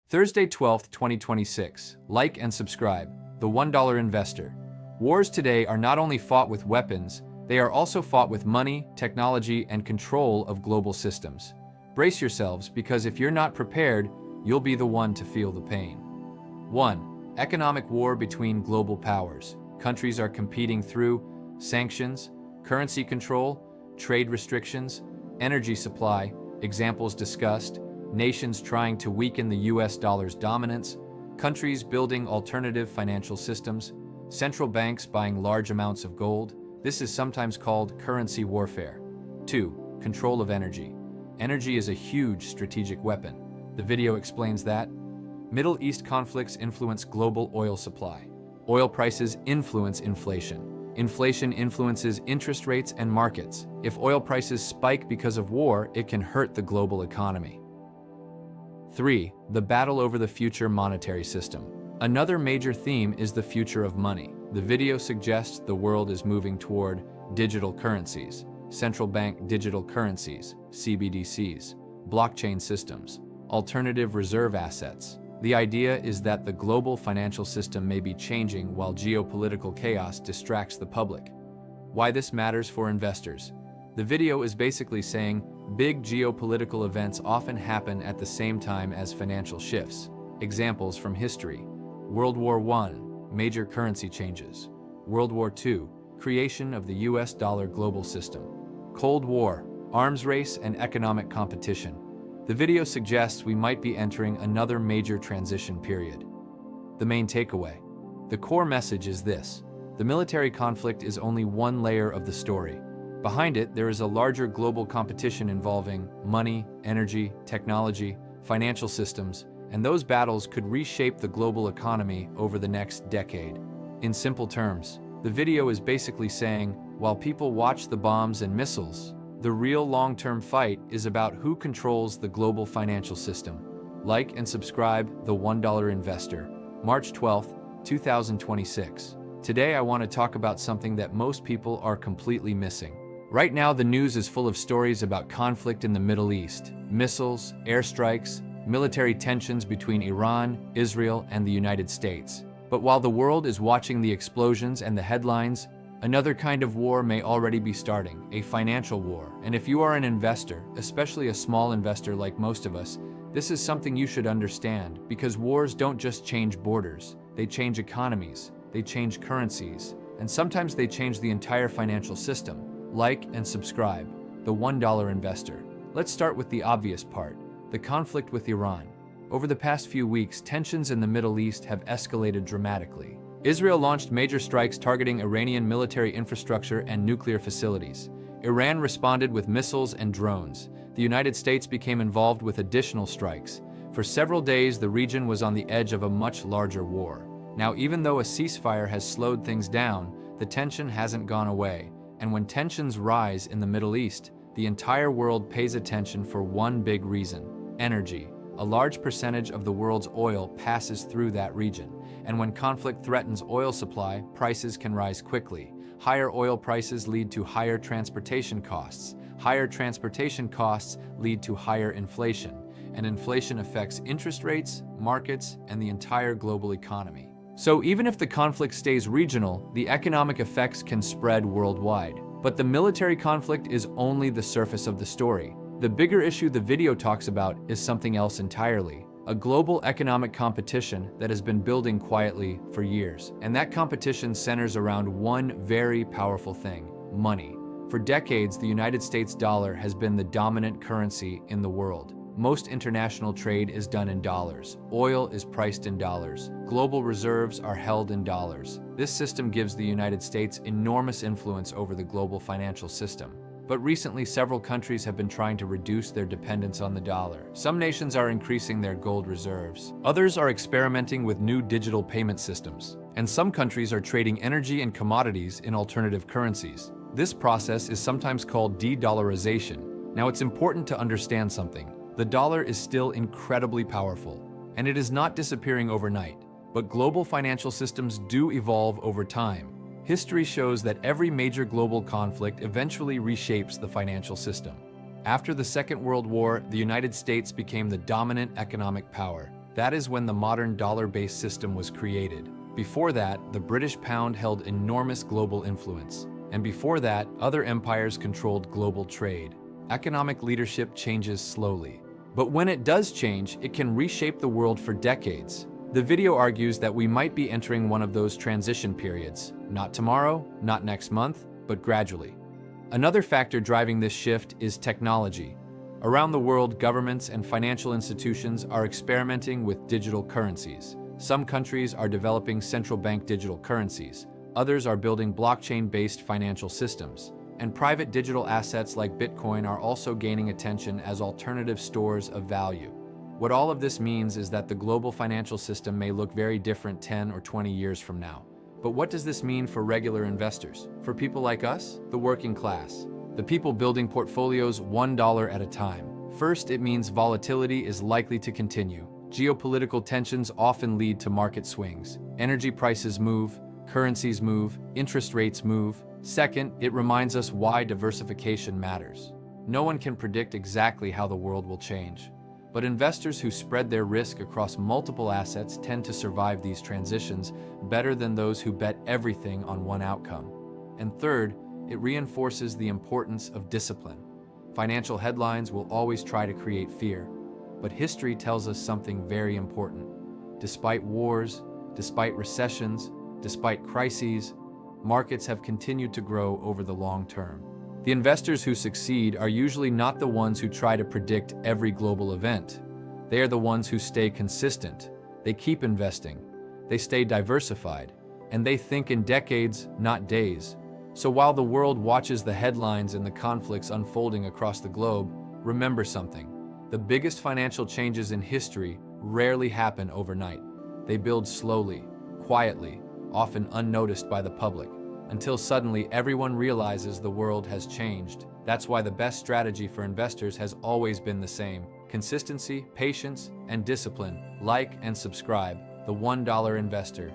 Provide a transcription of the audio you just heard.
Thursday, 12th, 2026. Like and subscribe. The $1 Investor. Wars today are not only fought with weapons, they are also fought with money, technology, and control of global systems. Brace yourselves, because if you're not prepared, you'll be the one to feel the pain. 1. Economic war between global powers. Countries are competing through sanctions, currency control, trade restrictions, energy supply, examples discussed, nations trying to weaken the US dollar's dominance, countries building alternative financial systems, central banks buying large amounts of gold. This is sometimes called currency warfare. 2. Control of energy. Energy is a huge strategic weapon. The video explains that. Middle East conflicts influence global oil supply. Oil prices influence inflation. Inflation influences interest rates and markets. If oil prices spike because of war, it can hurt the global economy. 3. The battle over the future monetary system. Another major theme is the future of money. The video suggests the world is moving toward digital currencies, central bank digital currencies, CBDCs, blockchain systems, alternative reserve assets. The idea is that the global financial system may be changing while geopolitical chaos distracts the public. Why this matters for investors. The video is basically saying big geopolitical events often happen at the same time as financial shifts. Examples from history. World War I, major currency changes. World War II, creation of the US dollar global system. Cold War, arms race and economic competition. The video suggests we might be entering another major transition period. The main takeaway. The core message is this: the military conflict is only one layer of the story. Behind it, there is a larger global competition involving money, energy, technology, financial systems, and those battles could reshape the global economy over the next decade. In simple terms, the video is basically saying, while people watch the bombs and missiles, the real long-term fight is about who controls the global financial system. Like and subscribe, The $1 Investor. March 12, 2026. Today I want to talk about something that most people are completely missing. Right now the news is full of stories about conflict in the Middle East, missiles, airstrikes, military tensions between Iran, Israel, and the United States. But while the world is watching the explosions and the headlines, another kind of war may already be starting, a financial war. And if you are an investor, especially a small investor like most of us, this is something you should understand, because wars don't just change borders, they change economies, they change currencies, and sometimes they change the entire financial system. Like and subscribe, The $1 Investor. Let's start with the obvious part, the conflict with Iran. Over the past few weeks, tensions in the Middle East have escalated dramatically. Israel launched major strikes targeting Iranian military infrastructure and nuclear facilities. Iran responded with missiles and drones. The United States became involved with additional strikes. For several days, the region was on the edge of a much larger war. Now, even though a ceasefire has slowed things down, the tension hasn't gone away. And when tensions rise in the Middle East, the entire world pays attention for one big reason: energy. A large percentage of the world's oil passes through that region. And when conflict threatens oil supply, prices can rise quickly. Higher oil prices lead to higher transportation costs. Higher transportation costs lead to higher inflation. And inflation affects interest rates, markets, and the entire global economy. So even if the conflict stays regional, the economic effects can spread worldwide. But the military conflict is only the surface of the story. The bigger issue the video talks about is something else entirely: a global economic competition that has been building quietly for years. And that competition centers around one very powerful thing: money. For decades, the United States dollar has been the dominant currency in the world. Most international trade is done in dollars. Oil is priced in dollars. Global reserves are held in dollars. This system gives the United States enormous influence over the global financial system. But recently, several countries have been trying to reduce their dependence on the dollar. Some nations are increasing their gold reserves. Others are experimenting with new digital payment systems. And some countries are trading energy and commodities in alternative currencies. This process is sometimes called de-dollarization. Now, it's important to understand something. The dollar is still incredibly powerful, and it is not disappearing overnight. But global financial systems do evolve over time. History shows that every major global conflict eventually reshapes the financial system. After the Second World War, the United States became the dominant economic power. That is when the modern dollar-based system was created. Before that, the British pound held enormous global influence. And before that, other empires controlled global trade. Economic leadership changes slowly. But when it does change, it can reshape the world for decades. The video argues that we might be entering one of those transition periods. Not tomorrow, not next month, but gradually. Another factor driving this shift is technology. Around the world, governments and financial institutions are experimenting with digital currencies. Some countries are developing central bank digital currencies. Others are building blockchain-based financial systems. And private digital assets like Bitcoin are also gaining attention as alternative stores of value. What all of this means is that the global financial system may look very different 10 or 20 years from now. But what does this mean for regular investors? For people like us, the working class, the people building portfolios $1 at a time. First, it means volatility is likely to continue. Geopolitical tensions often lead to market swings. Energy prices move, currencies move, interest rates move. Second, it reminds us why diversification matters. No one can predict exactly how the world will change, but investors who spread their risk across multiple assets tend to survive these transitions better than those who bet everything on one outcome. And third, it reinforces the importance of discipline. Financial headlines will always try to create fear, but history tells us something very important. Despite wars, despite recessions, despite crises, markets have continued to grow over the long term. The investors who succeed are usually not the ones who try to predict every global event. They are the ones who stay consistent. They keep investing. They stay diversified. And they think in decades, not days. So while the world watches the headlines and the conflicts unfolding across the globe, remember something. The biggest financial changes in history rarely happen overnight. They build slowly, quietly, often unnoticed by the public, until suddenly everyone realizes the world has changed. That's why the best strategy for investors has always been the same: consistency, patience, and discipline. Like and subscribe, The $1 Investor.